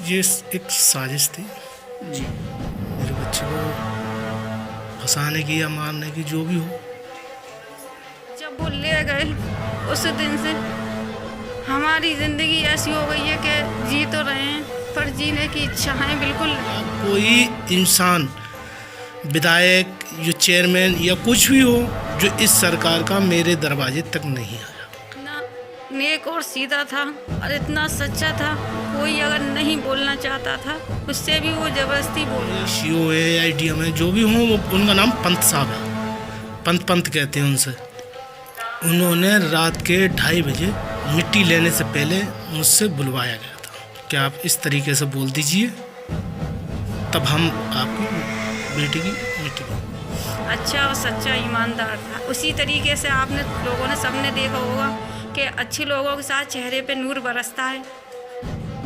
ये एक साजिश थी जी। मेरे बच्चे को फंसाने की या मारने की, जो भी हो। जब वो ले गए उस दिन से हमारी ज़िंदगी ऐसी हो गई है कि जी तो रहे हैं पर जीने की इच्छाएं बिल्कुल कोई इंसान, विधायक, जो चेयरमैन या कुछ भी हो, जो इस सरकार का मेरे दरवाजे तक नहीं आया। इतना नेक और सीधा था और इतना सच्चा था, कोई अगर नहीं बोलना चाहता था उससे भी वो ज़बरदस्ती बोल। सीओ है, आईडीएम है, जो भी हो, उनका नाम पंत साहब है, पंत कहते हैं उनसे। उन्होंने रात के 2:30 बजे मिट्टी लेने से पहले मुझसे बुलवाया गया था कि आप इस तरीके से बोल दीजिए, तब हम आपकी बेटी की मिट्टी। अच्छा और सच्चा ईमानदार था। उसी तरीके से आपने लोगों ने सबने देखा होगा कि अच्छे लोगों के साथ चेहरे पे नूर बरसता है।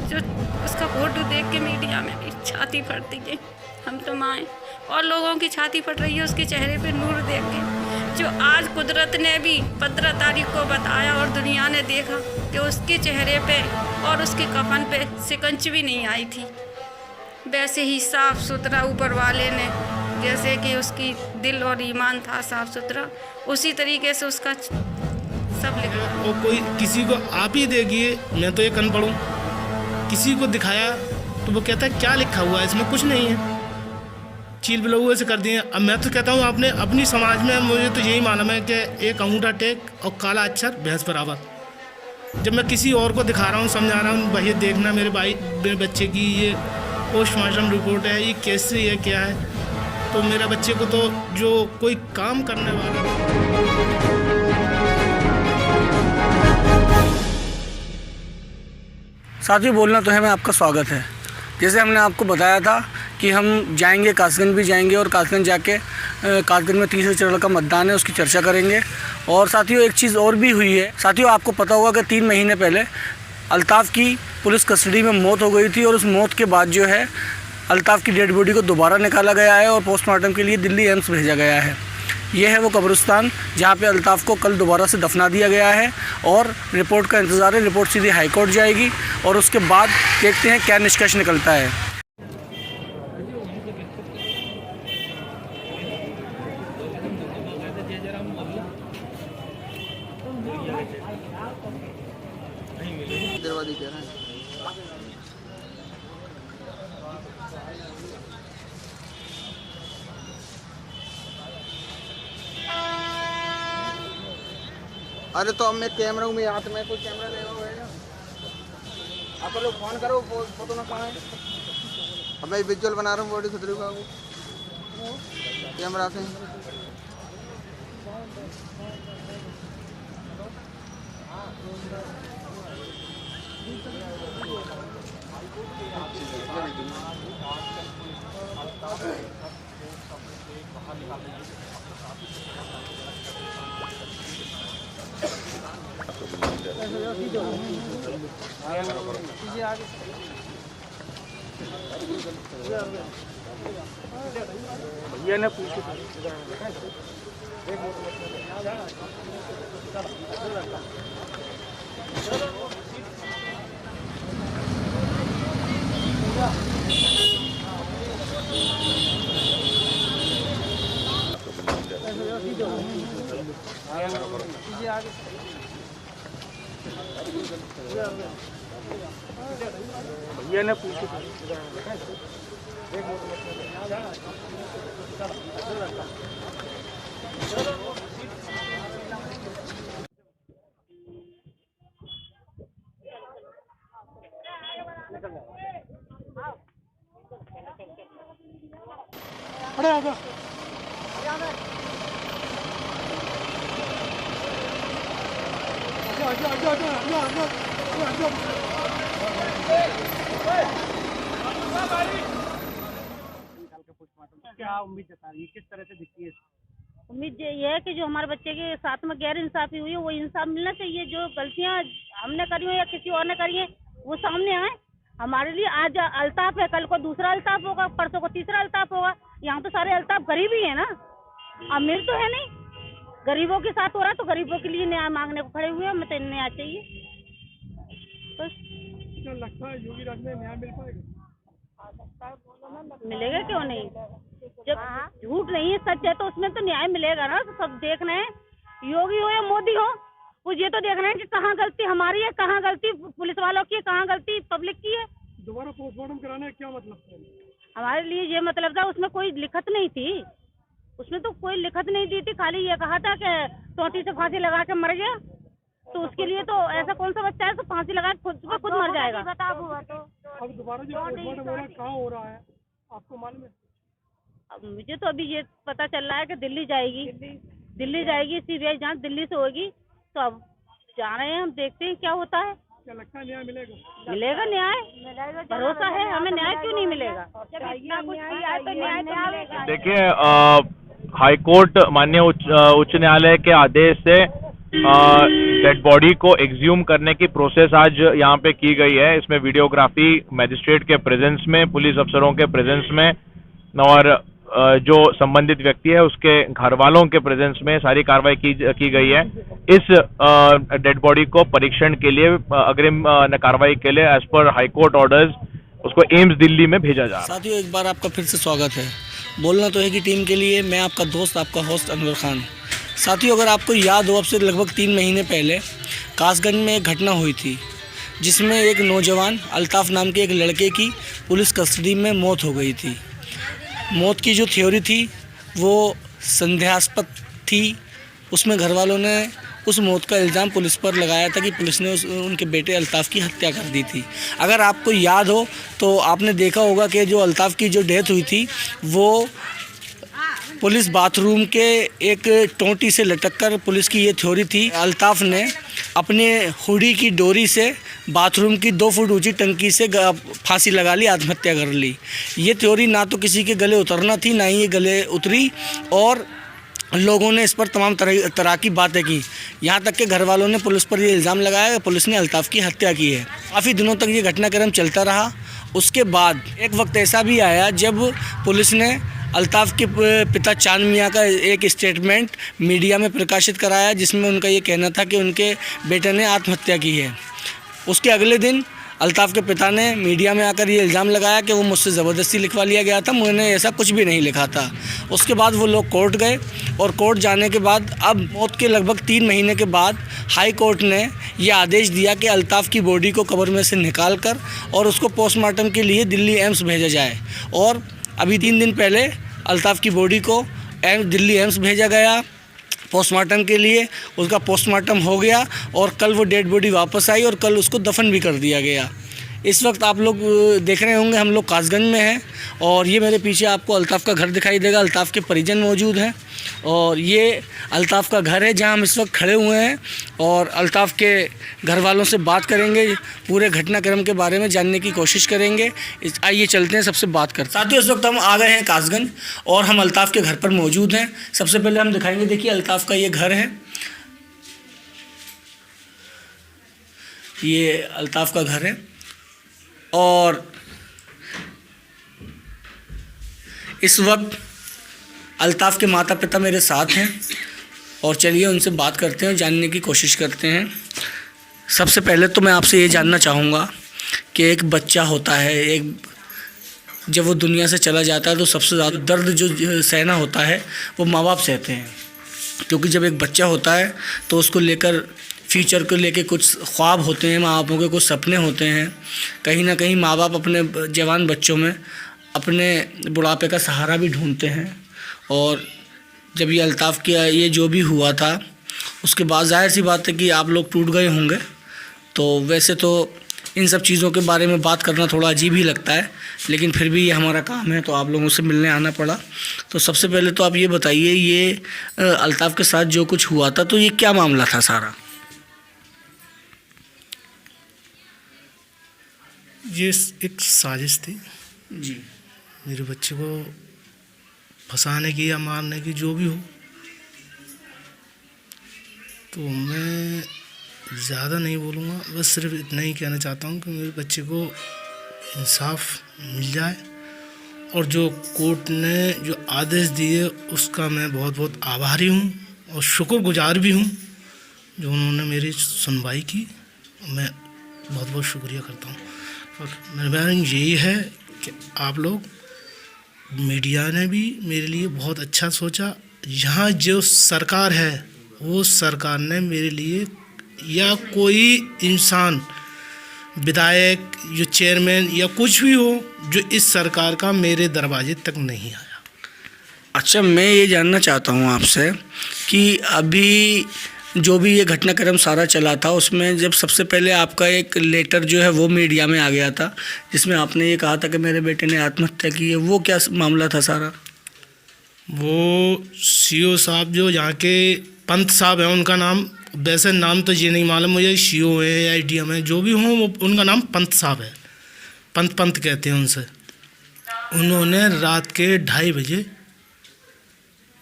जो उसका फोटो देख के मीडिया में भी छाती फटती है, हम तो माएँ और लोगों की छाती फट रही है उसके चेहरे पे नूर देख के। जो आज कुदरत ने भी 15 तारीख को बताया और दुनिया ने देखा कि उसके चेहरे पे और उसके कफन पे सिकंज भी नहीं आई थी, वैसे ही साफ़ सुथरा ऊपर वाले ने, जैसे कि उसकी दिल और ईमान था साफ़ सुथरा, उसी तरीके से उसका सब लिखा। और कोई किसी को आप ही देखिए, मैं तो ये अनपढ़ हूँ, किसी को दिखाया तो वो कहता है क्या लिखा हुआ है इसमें, कुछ नहीं है, चील बिलौए से कर दिए। अब मैं तो कहता हूँ आपने अपनी समाज में, मुझे तो यही मालूम है कि एक अंगूठा टेक और काला अक्षर भैंस बराबर। जब मैं किसी और को दिखा रहा हूँ, समझा रहा हूँ, भाई देखना मेरे बच्चे की ये पोस्टमार्टम रिपोर्ट है, ये कैसे है, क्या है, तो मेरे बच्चे को तो जो कोई काम करने वाला। साथियों, बोलना तो है, मैं आपका स्वागत है। जैसे हमने आपको बताया था कि हम जाएंगे, कासगंज भी जाएंगे और कासगंज जाके कासगंज में तीसरे चरण का मतदान है, उसकी चर्चा करेंगे। और साथियों, एक चीज़ और भी हुई है। साथियों, आपको पता होगा कि 3 महीने पहले अल्ताफ़ की पुलिस कस्टडी में मौत हो गई थी और उस मौत के बाद जो है अल्ताफ़ की डेड बॉडी को दोबारा निकाला गया है और पोस्टमार्टम के लिए दिल्ली एम्स भेजा गया है। यह है वो कब्रिस्तान जहाँ पे अल्ताफ़ को कल दोबारा से दफना दिया गया है और रिपोर्ट का इंतज़ार है। रिपोर्ट सीधी हाई कोर्ट जाएगी और उसके बाद देखते हैं क्या निष्कर्ष निकलता है। अरे तो अब मैं कैमरा में हाथ में कोई कैमरा ले रहा है, आप लोग फोन करो, फोटो ना पाए। अब मैं विजुअल बना रहा हूँ बॉडी खतरे का कैमरा से। भैया ने पूछा भैया ने पूछा अरे आजा क्या उम्मीद जता रही है, किस तरह से दिखती है? उम्मीद यही है कि जो हमारे बच्चे के साथ में गैर इंसाफी हुई है वो इंसाफ मिलना चाहिए। जो गलतियां हमने करी हो या किसी और ने करी है वो सामने आए। हमारे लिए आज अल्ताफ है, कल को दूसरा अल्ताफ होगा, परसों को तीसरा अल्ताफ होगा। यहाँ तो सारे अल्ताफ गरीब ही है ना, अमीर तो है नहीं। गरीबों के साथ हो रहा है तो गरीबों के लिए न्याय मांगने को खड़े हुए हैं। हमें तो न्याय चाहिए बस। क्या लगता है योगी राज में न्याय मिल पाएगा? मिलेगा क्यों नहीं? जब झूठ नहीं है सच है तो उसमें तो न्याय मिलेगा ना। तो सब देख रहे हैं, योगी हो या मोदी हो, वो ये तो देख रहे हैं कि कहाँ गलती हमारी है, कहाँ गलती पुलिस वालों की है, कहाँ गलती पब्लिक की है। दोबारा पोस्टमार्टम कराने का क्या मतलब है? हमारे लिए ये मतलब था, उसमें कोई लिखत नहीं थी, उसमें तो कोई लिखत नहीं दी थी, खाली ये कहा था कि टोटी से फांसी लगा के मर गया। तो उसके लिए तो ऐसा कौन सा बच्चा है तो फांसी लगा के खुद मर जाएगा। अब दोबारा जो पोस्टमार्टम हो रहा है कहाँ हो रहा है आपको मालूम है? अब मुझे तो अभी ये पता चल रहा है कि दिल्ली जाएगी सीबीआई जांच दिल्ली से होगी। तो अब जा रहे हैं, हम देखते हैं क्या होता है। क्या लगता है न्याय मिलेगा? मिलेगा न्याय, भरोसा है हमें। न्याय क्यों नहीं मिलेगा? देखिए, हाईकोर्ट माननीय उच्च न्यायालय के आदेश से डेड बॉडी को एक्सह्यूम करने की प्रोसेस आज यहाँ पे की गई है। इसमें वीडियोग्राफी मैजिस्ट्रेट के प्रेजेंस में, पुलिस अफसरों के प्रेजेंस में और जो संबंधित व्यक्ति है उसके घर वालों के प्रेजेंस में सारी कार्रवाई की गई है। इस डेड बॉडी को परीक्षण के लिए अग्रिम कार्रवाई के लिए एज पर हाईकोर्ट ऑर्डर्स उसको एम्स दिल्ली में भेजा जा रहा है। साथियों, एक बार आपका फिर से स्वागत है। बोलना तो है कि टीम के लिए मैं आपका दोस्त, आपका होस्ट अनवर खान। साथियों, अगर आपको याद हो, अब से लगभग 3 महीने पहले कासगंज में एक घटना हुई थी जिसमें एक नौजवान अल्ताफ़ नाम के एक लड़के की पुलिस कस्टडी में मौत हो गई थी। मौत की जो थ्योरी थी वो संदेहास्पद थी। उसमें घर वालों ने उस मौत का इल्ज़ाम पुलिस पर लगाया था कि पुलिस ने उनके बेटे अल्ताफ़ की हत्या कर दी थी। अगर आपको याद हो तो आपने देखा होगा कि जो अल्ताफ़ की जो डेथ हुई थी वो पुलिस बाथरूम के एक टोंटी से लटक कर, पुलिस की ये थ्योरी थी, अल्ताफ़ ने अपने हुडी की डोरी से बाथरूम की 2 फुट ऊंची टंकी से फांसी लगा ली, आत्महत्या कर ली। ये थ्योरी ना तो किसी के गले उतरना थी, ना ही ये गले उतरी और लोगों ने इस पर तमाम तरह की बातें की। यहाँ तक के घर वालों ने पुलिस पर ये इल्ज़ाम लगाया कि पुलिस ने अल्ताफ़ की हत्या की है। काफ़ी दिनों तक ये घटनाक्रम चलता रहा। उसके बाद एक वक्त ऐसा भी आया जब पुलिस ने अल्ताफ़ के पिता चांद मियाँ का एक स्टेटमेंट मीडिया में प्रकाशित कराया जिसमें उनका ये कहना था कि उनके बेटे ने आत्महत्या की है। उसके अगले दिन अल्ताफ़ के पिता ने मीडिया में आकर ये इल्ज़ाम लगाया कि वो मुझसे ज़बरदस्ती लिखवा लिया गया था, मैंने ऐसा कुछ भी नहीं लिखा था। उसके बाद वो लोग कोर्ट गए और कोर्ट जाने के बाद अब मौत के लगभग 3 महीने के बाद हाई कोर्ट ने ये आदेश दिया कि अल्ताफ़ की बॉडी को कब्र में से निकाल कर और उसको पोस्टमार्टम के लिए दिल्ली एम्स भेजा जाए। और अभी 3 दिन पहले अल्ताफ़ की बॉडी को दिल्ली एम्स भेजा गया पोस्टमार्टम के लिए। उसका पोस्टमार्टम हो गया और कल वो डेड बॉडी वापस आई और कल उसको दफन भी कर दिया गया। इस वक्त आप लोग देख रहे होंगे हम लोग कासगंज में हैं और ये मेरे पीछे आपको अल्ताफ़ का घर दिखाई देगा। अल्ताफ़ के परिजन मौजूद हैं और ये अल्ताफ़ का घर है जहां हम इस वक्त खड़े हुए हैं और अल्ताफ़ के घर वालों से बात करेंगे, पूरे घटनाक्रम के बारे में जानने की कोशिश करेंगे। आइए चलते हैं, सबसे बात करते हैं। साथियों, इस वक्त हम आ गए हैं कासगंज और हम अल्ताफ़ के घर पर मौजूद हैं। सबसे पहले हम दिखाएँगे, देखिए अल्ताफ़ का ये घर है, ये अल्ताफ़ का घर है और इस वक्त अल्ताफ़ के माता पिता मेरे साथ हैं और चलिए उनसे बात करते हैं, जानने की कोशिश करते हैं। सबसे पहले तो मैं आपसे ये जानना चाहूँगा कि एक बच्चा होता है, एक जब वो दुनिया से चला जाता है तो सबसे ज़्यादा दर्द जो सहना होता है वो माँ बाप सहते हैं, क्योंकि जब एक बच्चा होता है तो उसको लेकर फ्यूचर को लेके कुछ ख्वाब होते हैं, माँ बापों के कुछ सपने होते हैं। कहीं ना कहीं माँ बाप अपने जवान बच्चों में अपने बुढ़ापे का सहारा भी ढूंढते हैं। और जब ये अल्ताफ़ का ये जो भी हुआ था उसके बाद जाहिर सी बात है कि आप लोग टूट गए होंगे। तो वैसे तो इन सब चीज़ों के बारे में बात करना थोड़ा अजीब ही लगता है, लेकिन फिर भी ये हमारा काम है तो आप लोगों से मिलने आना पड़ा। तो सबसे पहले तो आप ये बताइए, ये अल्ताफ़ के साथ जो कुछ हुआ था तो ये क्या मामला था सारा? ये एक साजिश थी जी। मेरे बच्चे को फंसाने की या मारने की, जो भी हो। तो मैं ज़्यादा नहीं बोलूँगा, बस सिर्फ इतना ही कहना चाहता हूँ कि मेरे बच्चे को इंसाफ मिल जाए और जो कोर्ट ने जो आदेश दिए उसका मैं बहुत बहुत आभारी हूँ और शुक्रगुजार भी हूँ जो उन्होंने मेरी सुनवाई की। मैं बहुत बहुत शुक्रिया करता हूँ। और मेरा बयान यही है कि आप लोग, मीडिया ने भी मेरे लिए बहुत अच्छा सोचा। यहाँ जो सरकार है वो सरकार ने मेरे लिए, या कोई इंसान, विधायक, जो चेयरमैन या कुछ भी हो, जो इस सरकार का मेरे दरवाजे तक नहीं आया। अच्छा, मैं ये जानना चाहता हूँ आपसे कि अभी जो भी ये घटनाक्रम सारा चला था, उसमें जब सबसे पहले आपका एक लेटर जो है वो मीडिया में आ गया था, जिसमें आपने ये कहा था कि मेरे बेटे ने आत्महत्या की है, वो क्या मामला था सारा? वो सीओ साहब, जो यहाँ के पंत साहब हैं, उनका नाम, वैसे नाम तो ये नहीं मालूम मुझे, सीओ है या डीएम है, जो भी हों, वो उनका नाम पंत साहब है, पंत कहते हैं उनसे। उन्होंने रात के 2:30 बजे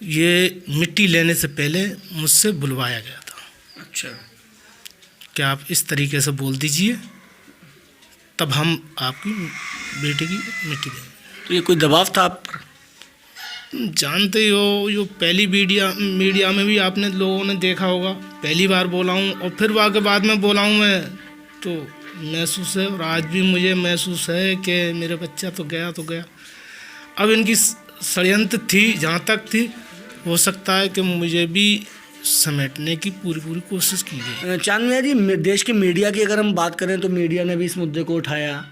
ये मिट्टी लेने से पहले मुझसे बुलवाया गया था। अच्छा, क्या आप इस तरीके से बोल दीजिए, तब हम आपकी बेटे की मिट्टी देंगे। तो ये कोई दबाव था आप पर? जानते ही हो, जो पहली मीडिया में भी आपने लोगों ने देखा होगा, पहली बार बोला हूँ और फिर वाक़ई बाद में बोला हूँ मैं, तो महसूस है, और आज भी मुझे महसूस है कि मेरा बच्चा तो गया। अब इनकी षड्यंत्र थी, जहाँ तक थी, हो सकता है कि मुझे भी समेटने की पूरी कोशिश की गई। चांद मियां जी, देश के मीडिया की अगर हम बात करें तो मीडिया ने भी इस मुद्दे को उठाया,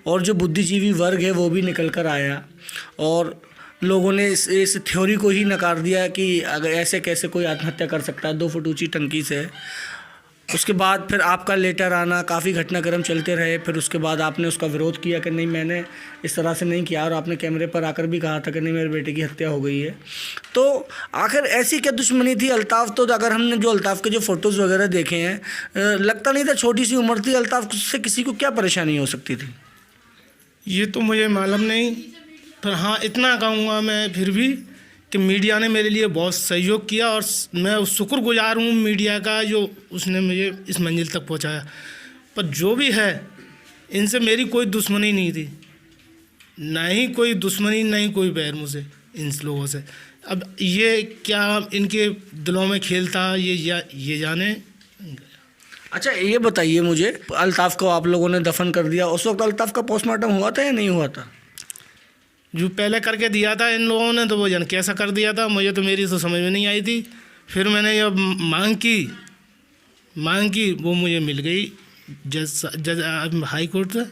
और जो बुद्धिजीवी वर्ग है वो भी निकल कर आया, और लोगों ने इस थ्योरी को ही नकार दिया कि अगर ऐसे कैसे कोई आत्महत्या कर सकता है 2 फुट ऊंची टंकी से। उसके बाद फिर आपका लेटर आना, काफ़ी घटनाक्रम चलते रहे, फिर उसके बाद आपने उसका विरोध किया कि नहीं, मैंने इस तरह से नहीं किया, और आपने कैमरे पर आकर भी कहा था कि नहीं, मेरे बेटे की हत्या हो गई है। तो आखिर ऐसी क्या दुश्मनी थी? अल्ताफ़ तो, अगर हमने जो अल्ताफ़ के जो फ़ोटोज़ वगैरह देखे हैं, लगता नहीं था, छोटी सी उम्र थी, अल्ताफ़ से किसी को क्या परेशानी हो सकती थी? ये तो मुझे मालूम नहीं, पर हाँ इतना कहूँगा मैं फिर भी कि मीडिया ने मेरे लिए बहुत सहयोग किया, और मैं शुक्रगुजार हूँ मीडिया का, जो उसने मुझे इस मंजिल तक पहुँचाया। पर जो भी है, इनसे मेरी कोई दुश्मनी नहीं थी, ना ही कोई दुश्मनी, ना ही कोई बैर मुझे इन लोगों से। अब ये क्या इनके दिलों में खेल था, ये जाने। अच्छा, ये बताइए मुझे, अल्ताफ़ को आप लोगों ने दफन कर दिया, उस वक्त अल्ताफ़ का पोस्टमार्टम हुआ था या नहीं हुआ था? जो पहले करके दिया था इन लोगों ने, तो वो जन कैसा कर दिया था, मुझे तो मेरी तो समझ में नहीं आई थी। फिर मैंने जब मांग की, वो मुझे मिल गई जज हाई कोर्ट से,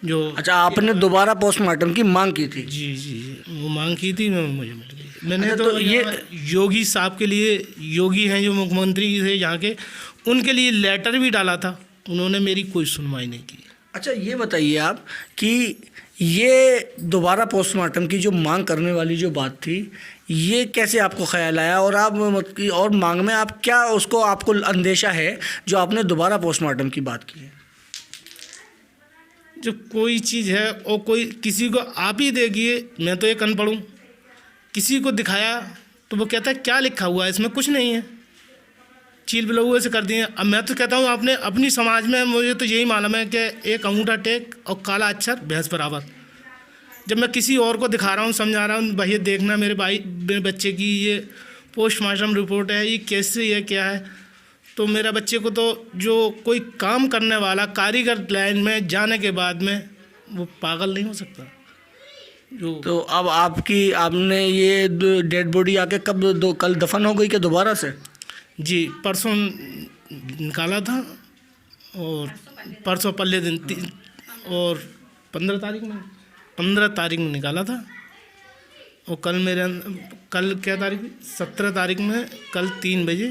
जो। अच्छा, आपने दोबारा पोस्टमार्टम की मांग की थी? जी, वो मांग की थी, मुझे मिल गई। मैंने अच्छा, तो ये योगी साहब के लिए, योगी हैं जो मुख्यमंत्री थे यहाँ के, उनके लिए लेटर भी डाला था, उन्होंने मेरी कोई सुनवाई नहीं की। अच्छा, ये बताइए आप कि ये दोबारा पोस्टमार्टम की जो मांग करने वाली जो बात थी, ये कैसे आपको ख्याल आया, और मांग में आप क्या, उसको आपको अंदेशा है जो आपने दोबारा पोस्टमार्टम की बात की है? जब कोई चीज़ है और कोई किसी को आप ही देखिए, मैं तो एक अनपढ़ हूँ, किसी को दिखाया तो वो कहता है क्या लिखा हुआ है, इसमें कुछ नहीं है, चील बिलौए से कर दिए। अब मैं तो कहता हूँ, आपने अपनी समाज में, मुझे तो यही मालूम है कि एक अंगूठा टेक और काला अक्षर भैंस बराबर। जब मैं किसी और को दिखा रहा हूँ, समझा रहा हूँ, भाई देखना मेरे बच्चे की ये पोस्टमार्टम रिपोर्ट है, ये कैसे है, क्या है, तो मेरा बच्चे को तो जो कोई काम करने वाला कारीगर लाइन में जाने के बाद में वो पागल नहीं हो सकता। जो तो अब आपने ये डेड बॉडी आके कल दफन हो गई क्या दोबारा से? जी, परसों निकाला था, और परसों पहले दिन और 15 तारीख में निकाला था, और कल क्या तारीख, 17 तारीख में, कल 3 बजे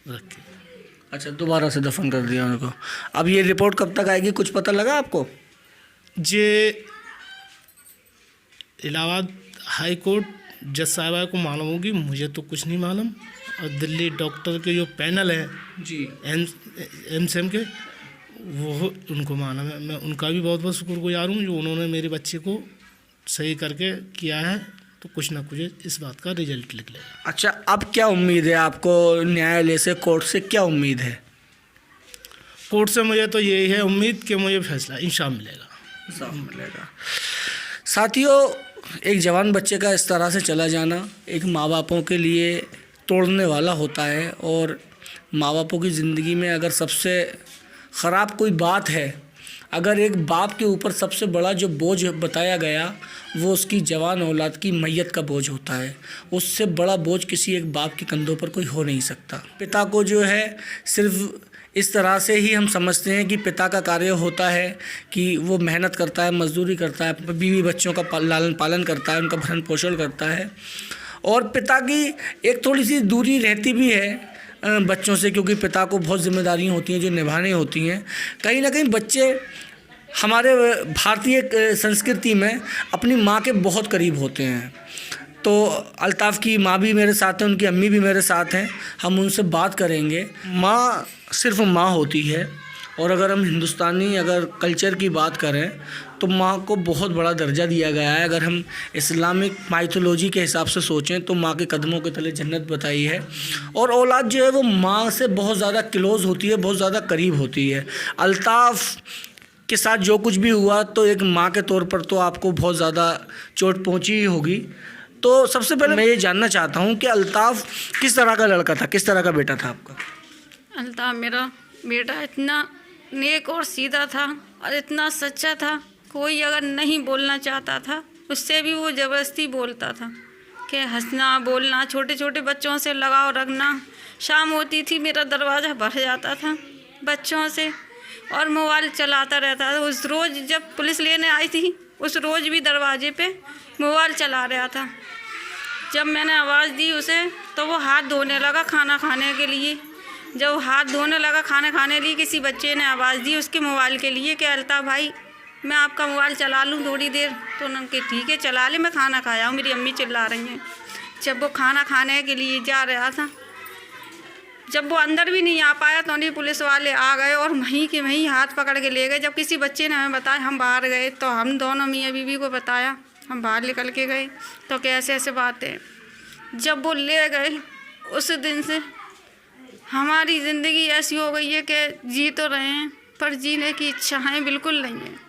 रखे। अच्छा, दोबारा से दफन कर दिया उनको। अब ये रिपोर्ट कब तक आएगी, कुछ पता लगा आपको? ये इलाहाबाद हाई कोर्ट जज साहिबा को मालूम होगी, मुझे तो कुछ नहीं मालूम, और दिल्ली डॉक्टर के जो पैनल है जी, एमसीएम के, वो उनको मालूम है। मैं उनका भी बहुत बहुत शुक्रगुजार हूँ, जो उन्होंने मेरे बच्चे को सही करके किया है, तो कुछ ना कुछ इस बात का रिजल्ट निकलेगा। अच्छा, अब क्या उम्मीद है आपको, न्यायालय से, कोर्ट से क्या उम्मीद है? कोर्ट से मुझे तो यही है उम्मीद कि मुझे फैसला इंशाअल्लाह मिलेगा। साथियों, एक जवान बच्चे का इस तरह से चला जाना एक माँ बापों के लिए तोड़ने वाला होता है, और माँ बापों की ज़िंदगी में अगर सबसे ख़राब कोई बात है, अगर एक बाप के ऊपर सबसे बड़ा जो बोझ बताया गया वो उसकी जवान औलाद की मैयत का बोझ होता है, उससे बड़ा बोझ किसी एक बाप के कंधों पर कोई हो नहीं सकता। पिता को जो है सिर्फ इस तरह से ही हम समझते हैं कि पिता का कार्य होता है कि वो मेहनत करता है, मजदूरी करता है, बीवी बच्चों का लालन पालन करता है, उनका भरण पोषण करता है, और पिता की एक थोड़ी सी दूरी रहती भी है बच्चों से, क्योंकि पिता को बहुत जिम्मेदारियां होती हैं जो निभानी होती हैं। कहीं ना कहीं बच्चे हमारे भारतीय संस्कृति में अपनी माँ के बहुत करीब होते हैं। तो अल्ताफ़ की माँ भी मेरे साथ हैं, उनकी अम्मी भी मेरे साथ हैं, हम उनसे बात करेंगे। माँ सिर्फ माँ होती है, और अगर हम हिंदुस्तानी अगर कल्चर की बात करें तो माँ को बहुत बड़ा दर्जा दिया गया है। अगर हम इस्लामिक माइथोलॉजी के हिसाब से सोचें तो माँ के कदमों के तले जन्नत बताई है, और औलाद जो है वो माँ से बहुत ज़्यादा क्लोज़ होती है, बहुत ज़्यादा करीब होती है। अल्ताफ़ के साथ जो कुछ भी हुआ तो एक माँ के तौर पर तो आपको बहुत ज़्यादा चोट पहुँची ही होगी। तो सबसे पहले मैं ये जानना चाहता हूँ कि अल्ताफ़ किस तरह का लड़का था, किस तरह का बेटा था आपका? अल्ताफ़ मेरा बेटा इतना नेक और सीधा था और इतना सच्चा था, कोई अगर नहीं बोलना चाहता था उससे भी वो ज़बरदस्ती बोलता था कि हंसना बोलना, छोटे छोटे बच्चों से लगाव रखना। शाम होती थी मेरा दरवाज़ा भर जाता था बच्चों से, और मोबाइल चलाता रहता था। उस रोज़ जब पुलिस लेने आई थी उस रोज़ भी दरवाजे पे मोबाइल चला रहा था। जब मैंने आवाज़ दी उसे तो वो हाथ धोने लगा खाना खाने के लिए। जब हाथ धोने लगा खाना खाने के लिए, किसी बच्चे ने आवाज़ दी उसके मोबाइल के लिए कि अल्ताफ़ भाई मैं आपका मोबाइल चला लूँ थोड़ी देर। तो उन्होंने कहा ठीक है चला ले, मैं खाना खाया हूँ, मेरी अम्मी चिल्ला रही हैं। जब वो खाना खाने के लिए जा रहा था, जब वो अंदर भी नहीं आ पाया तो नहीं पुलिस वाले आ गए और वहीं के वहीं हाथ पकड़ के ले गए। जब किसी बच्चे ने हमें बताया, हम बाहर गए तो हम दोनों मियाँ बीवी को बताया, हम बाहर निकल के गए तो कैसे ऐसे बातें। जब वो ले गए उस दिन से हमारी ज़िंदगी ऐसी हो गई है कि जी तो रहे हैं पर जीने की इच्छाएं बिल्कुल नहीं है।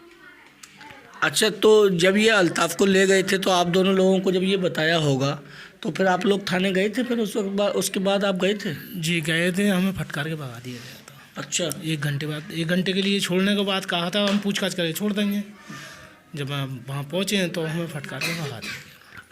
अच्छा, तो जब ये अल्ताफ़ को ले गए थे तो आप दोनों लोगों को जब ये बताया होगा तो फिर आप लोग थाने गए थे? फिर उसके बाद आप गए थे? जी गए थे, हमें फटकार के भगा दिया गया था। अच्छा, 1 घंटे बाद, 1 घंटे के लिए छोड़ने के बाद कहा था हम पूछताछ करके छोड़ देंगे। जब हम वहाँ पहुँचे तो हमें फटकार के भगा दिया।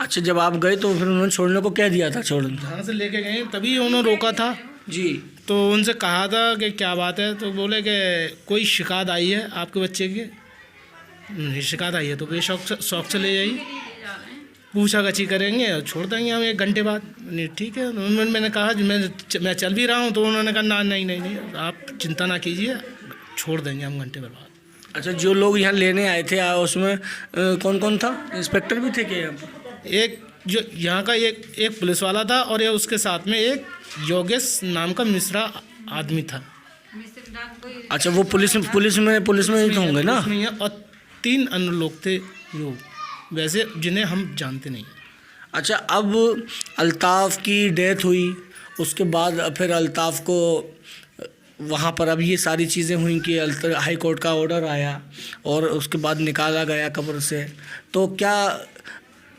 अच्छा, जब आप गए तो फिर उन्होंने छोड़ने को कह दिया था? छोड़ने यहाँ से लेके गए तभी उन्होंने रोका था जी। तो उनसे कहा था कि क्या बात है, तो बोले कि कोई शिकायत आई है आपके बच्चे की। शिकायत आई है तो बेशौक शौक से ले जाइए, पूछा गछी करेंगे और छोड़ देंगे हम 1 घंटे बाद। नहीं ठीक है, मैंने कहा मैं चल भी रहा हूँ तो उन्होंने कहा ना नहीं आप चिंता ना कीजिए, छोड़ देंगे हम घंटे भर बाद। अच्छा, जो लोग यहाँ लेने आए थे उसमें कौन कौन था? इंस्पेक्टर भी थे क्या यहाँ पर? एक जो यहाँ का एक पुलिस वाला था और ये उसके साथ में एक योगेश नाम का मिश्रा आदमी था। अच्छा, वो पुलिस में ही तो होंगे ना? उसमें और 3 अन्य लोग थे जो वैसे जिन्हें हम जानते नहीं। अच्छा, अब अल्ताफ़ की डेथ हुई, उसके बाद फिर अल्ताफ़ को वहाँ पर अब ये सारी चीज़ें हुई कि हाई कोर्ट का ऑर्डर आया और उसके बाद निकाला गया कब्र से। तो क्या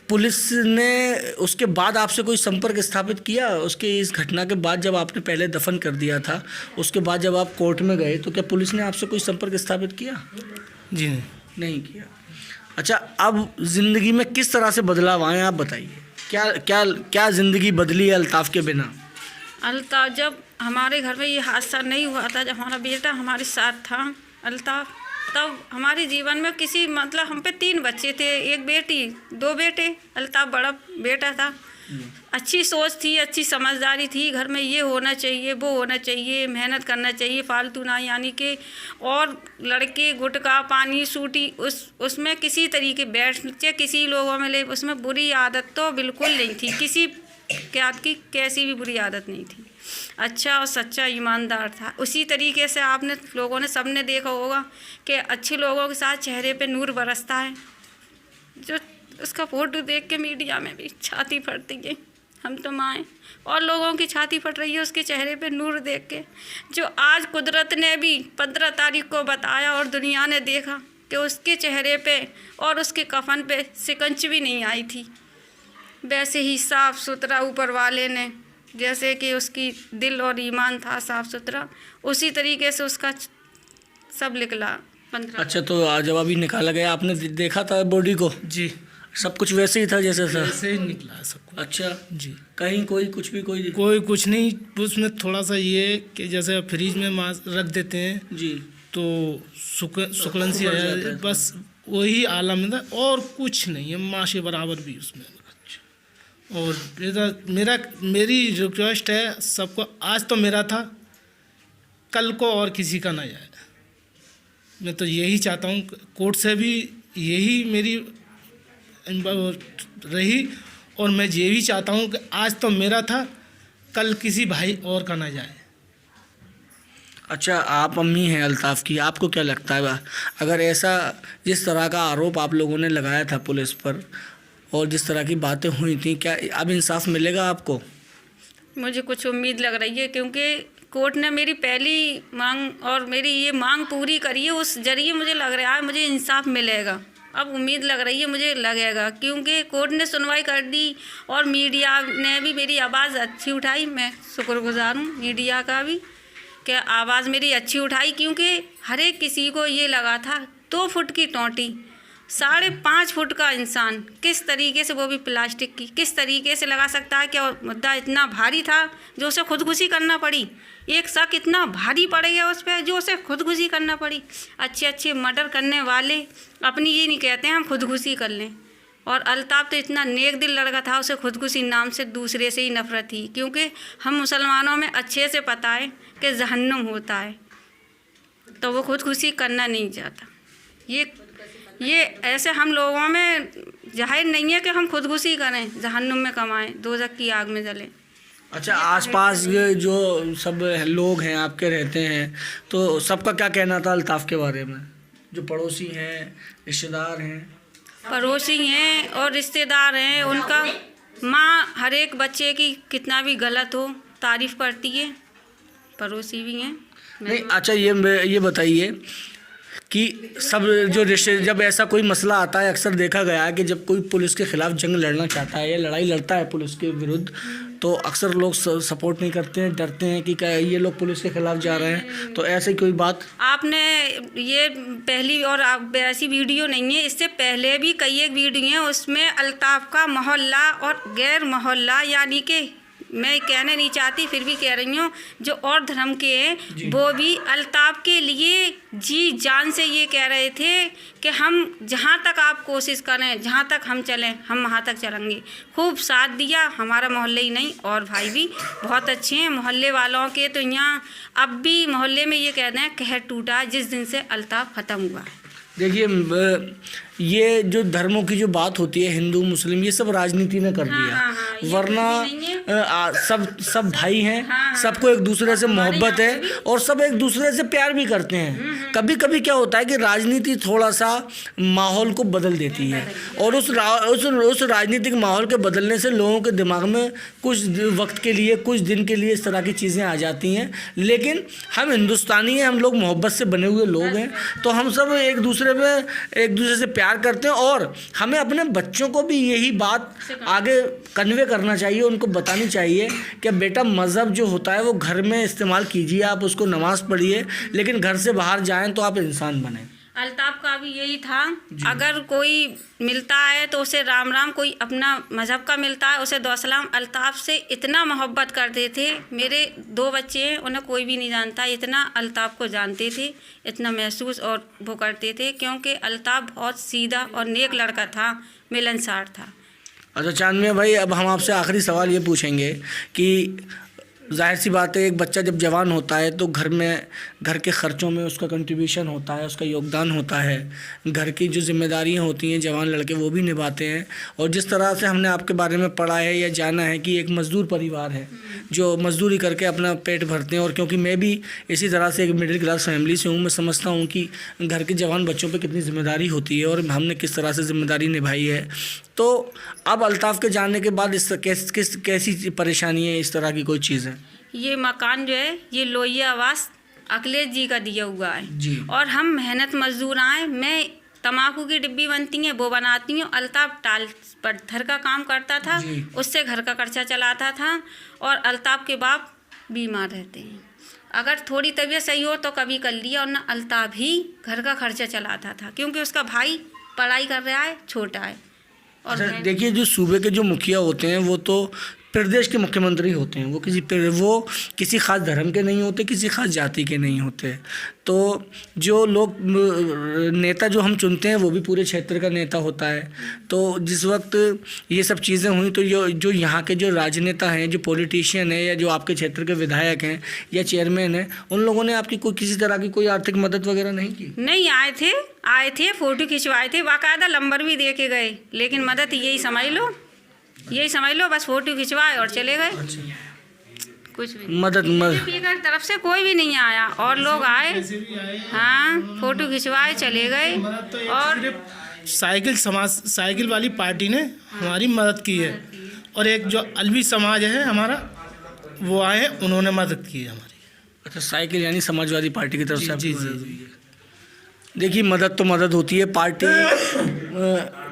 पुलिस ने उसके बाद आपसे कोई संपर्क स्थापित किया? उसके इस घटना के बाद जब आपने पहले दफन कर दिया था, उसके बाद जब आप कोर्ट में गए तो क्या पुलिस ने आपसे कोई संपर्क स्थापित किया? जी नहीं किया। अच्छा, अब ज़िंदगी में किस तरह से बदलाव आए आप बताइए, क्या ज़िंदगी बदली है अल्ताफ़ के बिना? अल्ताफ़, जब हमारे घर में ये हादसा नहीं हुआ था, जब हमारा बेटा हमारे साथ था अल्ताफ़, तब हमारे जीवन में किसी मतलब हम पे 3 बच्चे थे, 1 बेटी 2 बेटे। अल्ताफ़ बड़ा बेटा था, अच्छी सोच थी, अच्छी समझदारी थी, घर में ये होना चाहिए वो होना चाहिए, मेहनत करना चाहिए फालतू ना, यानी कि और लड़के गुटखा पानी सूटी उसमें किसी तरीके बैठते किसी लोगों में ले, उसमें बुरी आदत तो बिल्कुल नहीं थी, किसी क्या की कैसी भी बुरी आदत नहीं थी। अच्छा और सच्चा ईमानदार था। उसी तरीके से आपने लोगों ने सबने देखा होगा कि अच्छे लोगों के साथ चेहरे पे नूर बरसता है। जो उसका फ़ोटो देख के मीडिया में भी छाती फटती है, हम तो माएँ और लोगों की छाती फट रही है उसके चेहरे पे नूर देख के। जो आज कुदरत ने भी 15 तारीख को बताया और दुनिया ने देखा कि उसके चेहरे पे और उसके कफन पे सिकंज भी नहीं आई थी, वैसे ही साफ़ सुथरा ऊपर वाले ने, जैसे कि उसकी दिल और ईमान था साफ़ सुथरा, उसी तरीके से उसका सब निकला। 15। अच्छा, तो जब अभी निकाला गया आपने देखा था बॉडी को? जी, सब कुछ वैसे ही था जैसे था? ऐसे ही निकला है सब कुछ। अच्छा, जी, कहीं कोई कुछ भी कोई? कोई कुछ नहीं, उसमें थोड़ा सा ये कि जैसे फ्रिज में मांस रख देते हैं जी। तो सुकलन सी आ जाता जाती है। है, बस वही आलम है और कुछ नहीं है, माँ के बराबर भी उसमें। और मेरी रिक्वेस्ट है सबको, आज तो मेरा था, कल को और किसी का ना जाए। मैं तो यही चाहता हूँ, कोर्ट से भी यही मेरी रही, और मैं ये भी चाहता हूँ कि आज तो मेरा था, कल किसी भाई और का ना जाए। अच्छा, आप अम्मी हैं अल्ताफ़ की, आपको क्या लगता है अगर ऐसा जिस तरह का आरोप आप लोगों ने लगाया था पुलिस पर और जिस तरह की बातें हुई थी, क्या अब इंसाफ मिलेगा आपको? मुझे कुछ उम्मीद लग रही है, क्योंकि कोर्ट ने मेरी पहली मांग और मेरी ये मांग पूरी करी है, उस जरिए मुझे लग रहा है मुझे इंसाफ मिलेगा। अब उम्मीद लग रही है मुझे लगेगा, क्योंकि कोर्ट ने सुनवाई कर दी और मीडिया ने भी मेरी आवाज़ अच्छी उठाई। मैं शुक्रगुजार हूँ मीडिया का भी कि आवाज़ मेरी अच्छी उठाई, क्योंकि हर एक किसी को ये लगा था 2 फुट की टोंटी, 5.5 फुट का इंसान किस तरीके से, वो भी प्लास्टिक की, किस तरीके से लगा सकता है? क्या मुद्दा इतना भारी था जो उसे खुदकुशी करना पड़ी? एक शक इतना भारी पड़ गया उस पर जो उसे खुदकुशी करना पड़ी। अच्छे मर्डर करने वाले अपनी ये नहीं कहते हैं हम खुदकुशी कर लें, और अल्ताफ़ तो इतना नेक दिल लड़का था, उसे खुदकुशी नाम से दूसरे से ही नफरत थी, क्योंकि हम मुसलमानों में अच्छे से पता है कि जहन्नुम होता है, तो वो खुदकुशी करना नहीं चाहता। ये ऐसे हम लोगों में जाहिर नहीं है कि हम खुदकुशी करें, जहन्नुम में कमाएं, दोज़ख की आग में जलें। अच्छा, आसपास ये जो सब लोग हैं आपके रहते हैं, तो सबका क्या कहना था अल्ताफ़ के बारे में? जो पड़ोसी हैं, रिश्तेदार हैं? पड़ोसी हैं और रिश्तेदार हैं, उनका माँ हर एक बच्चे की कितना भी गलत हो तारीफ़ करती है, पड़ोसी भी हैं। नहीं, अच्छा, ये बताइए कि सब जो रिश्ते, जब ऐसा कोई मसला आता है, अक्सर देखा गया है कि जब कोई पुलिस के ख़िलाफ़ जंग लड़ना चाहता है या लड़ाई लड़ता है पुलिस के विरुद्ध, तो अक्सर लोग सपोर्ट नहीं करते हैं, डरते हैं कि क्या ये लोग पुलिस के ख़िलाफ़ जा रहे हैं। तो ऐसी कोई बात आपने ये पहली और ऐसी वीडियो नहीं है, इससे पहले भी कई एक वीडियो हैं, उसमें अल्ताफ़ का मोहल्ला और गैर मोहल्ला, यानी कि मैं कहना नहीं चाहती फिर भी कह रही हूँ, जो और धर्म के हैं वो भी अल्ताफ़ के लिए जी जान से ये कह रहे थे कि हम जहाँ तक आप कोशिश करें, जहाँ तक हम चलें, हम वहाँ तक चलेंगे। खूब साथ दिया, हमारा मोहल्ले ही नहीं और भाई भी बहुत अच्छे हैं मोहल्ले वालों के। तो यहाँ अब भी मोहल्ले में ये कहते हैं कहर टूटा जिस दिन से अल्ताफ़ ख़त्म हुआ है। देखिए, ये जो धर्मों की जो बात होती है, हिंदू मुस्लिम, ये सब राजनीति ने कर दिया। वरना सब भाई हैं, सबको एक दूसरे से मोहब्बत है और सब एक दूसरे से प्यार भी करते हैं। कभी कभी क्या होता है कि राजनीति थोड़ा सा माहौल को बदल देती है, और उस राजनीतिक माहौल के बदलने से लोगों के दिमाग में कुछ वक्त के लिए, कुछ दिन के लिए इस तरह की चीज़ें आ जाती हैं। लेकिन हम हिंदुस्तानी हैं, हम लोग मोहब्बत से बने हुए लोग हैं, तो हम सब एक दूसरे से प्यार करते हैं, और हमें अपने बच्चों को भी यही बात आगे कन्वे करना चाहिए, उनको बतानी चाहिए कि बेटा मज़हब जो होता है वो घर में इस्तेमाल कीजिए, आप उसको नमाज़ पढ़िए, लेकिन घर से बाहर जाएं तो आप इंसान बने। अल्ताफ़ का भी यही था, अगर कोई मिलता है तो उसे राम राम, कोई अपना मज़हब का मिलता है उसे दो सलाम। अल्ताफ़ से इतना मोहब्बत करते थे, मेरे 2 बच्चे हैं, उन्हें कोई भी नहीं जानता, इतना अल्ताफ़ को जानते थे, इतना महसूस और वो करते थे, क्योंकि अल्ताफ़ बहुत सीधा और नेक लड़का था, मिलनसार था। अच्छा चांदनी भाई, अब हम आपसे आखिरी सवाल ये पूछेंगे कि जाहिर सी बात है, एक बच्चा जब जवान होता है तो घर के ख़र्चों में उसका कंट्रीब्यूशन होता है, उसका योगदान होता है, घर की जो जिम्मेदारियां होती हैं जवान लड़के वो भी निभाते हैं। और जिस तरह से हमने आपके बारे में पढ़ा है या जाना है कि एक मज़दूर परिवार है जो मज़दूरी करके अपना पेट भरते हैं, और क्योंकि मैं भी इसी तरह से एक मिडिल क्लास फैमिली से हूँ, मैं समझता हूँ कि घर के जवान बच्चों पर कितनी जिम्मेदारी होती है और हमने किस तरह से जिम्मेदारी निभाई है। तो अब अल्ताफ़ के जाने के बाद कैसी परेशानी है, इस तरह की कोई चीज़ है? ये मकान जो है ये लोहिया आवास अखिलेश जी का दिया हुआ है जी। और हम मेहनत मजदूर आए, मैं तम्बाकू की डिब्बी बनती है वो बनाती हूँ, अल्ताफ़ टाल पत्थर का काम करता था, उससे घर का खर्चा चलाता था, और अल्ताफ़ के बाप बीमार रहते हैं। अगर थोड़ी तबीयत सही हो तो कभी कर लिया, और ना अल्ताफ ही घर का खर्चा चलाता था, क्योंकि उसका भाई पढ़ाई कर रहा है, छोटा है। और अच्छा, देखिए जो सूबे के जो मुखिया होते हैं वो तो प्रदेश के मुख्यमंत्री होते हैं, वो किसी खास धर्म के नहीं होते, किसी खास जाति के नहीं होते। तो जो लोग नेता जो हम चुनते हैं वो भी पूरे क्षेत्र का नेता होता है। तो जिस वक्त ये सब चीज़ें हुई तो जो यहाँ के जो राजनेता हैं, जो पॉलिटिशियन है, या जो आपके क्षेत्र के विधायक हैं या चेयरमैन हैं, उन लोगों ने आपकी कोई किसी तरह की कोई आर्थिक मदद वगैरह नहीं की? नहीं, आए थे फ़ोटो खिंचवाए थे, बाकायदा नंबर भी दे के गए, लेकिन मदद यही समझ लो बस फ़ोटो खिंचवाए और चले गए। कुछ भी मदद बीजेपी की तरफ से कोई भी नहीं आया, और लोग आए, हाँ, फ़ोटो खिंचवाए चले गए। और साइकिल वाली पार्टी ने हमारी मदद की है, और एक जो अलवी समाज है हमारा, वो आए हैं, उन्होंने मदद की है हमारी। अच्छा, साइकिल यानी समाजवादी पार्टी की तरफ से आपकी जी मदद हुई है। देखिए मदद तो मदद होती है, पार्टी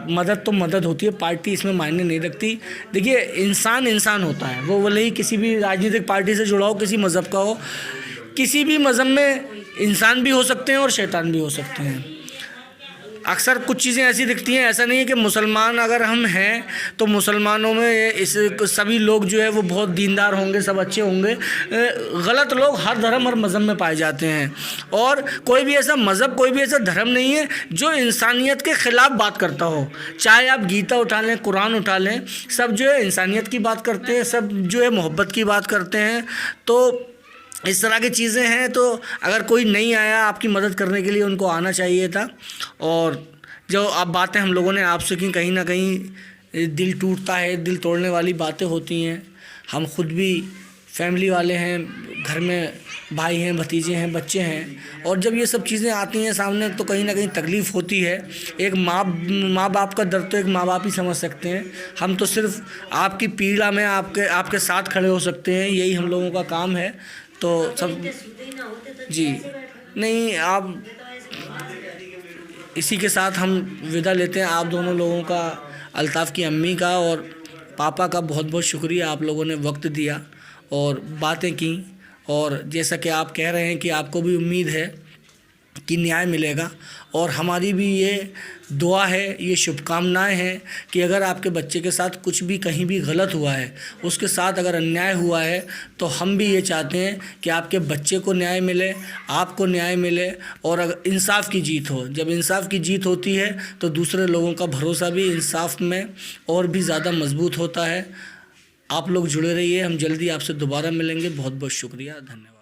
मदद तो मदद होती है, पार्टी इसमें मायने नहीं रखती। देखिए इंसान होता है, वो भले ही किसी भी राजनीतिक पार्टी से जुड़ा हो, किसी मज़हब का हो, किसी भी मज़हब में इंसान भी हो सकते हैं और शैतान भी हो सकते हैं। अक्सर कुछ चीज़ें ऐसी दिखती हैं, ऐसा नहीं है कि मुसलमान अगर हम हैं तो मुसलमानों में इस सभी लोग जो है वो बहुत दीनदार होंगे, सब अच्छे होंगे। गलत लोग हर धर्म और मज़हब में पाए जाते हैं, और कोई भी ऐसा मज़हब, कोई भी ऐसा धर्म नहीं है जो इंसानियत के ख़िलाफ़ बात करता हो। चाहे आप गीता उठा लें, कुरान उठा लें, सब जो है इंसानियत की बात करते हैं, सब जो है मोहब्बत की बात करते हैं। तो इस तरह की चीज़ें हैं। तो अगर कोई नहीं आया आपकी मदद करने के लिए, उनको आना चाहिए था। और जो आप बातें हम लोगों ने आपसे की, कहीं ना कहीं दिल टूटता है, दिल तोड़ने वाली बातें होती हैं। हम खुद भी फैमिली वाले हैं, घर में भाई हैं, भतीजे हैं, बच्चे हैं, और जब ये सब चीज़ें आती हैं सामने तो कहीं ना कहीं तकलीफ़ होती है। एक माँ बाप का दर्द तो एक माँ बाप ही समझ सकते हैं। हम तो सिर्फ आपकी पीड़ा में आपके साथ खड़े हो सकते हैं, यही हम लोगों का काम है। तो सब जी नहीं, आप इसी के साथ हम विदा लेते हैं आप दोनों लोगों का, अल्ताफ़ की अम्मी का और पापा का बहुत बहुत शुक्रिया। आप लोगों ने वक्त दिया और बातें की, और जैसा कि आप कह रहे हैं कि आपको भी उम्मीद है कि न्याय मिलेगा, और हमारी भी ये दुआ है, ये शुभकामनाएं हैं कि अगर आपके बच्चे के साथ कुछ भी कहीं भी गलत हुआ है, उसके साथ अगर अन्याय हुआ है, तो हम भी ये चाहते हैं कि आपके बच्चे को न्याय मिले, आपको न्याय मिले, और अगर इंसाफ की जीत हो। जब इंसाफ की जीत होती है तो दूसरे लोगों का भरोसा भी इंसाफ में और भी ज़्यादा मजबूत होता है। आप लोग जुड़े रहिए, हम जल्दी आपसे दोबारा मिलेंगे। बहुत बहुत शुक्रिया, धन्यवाद।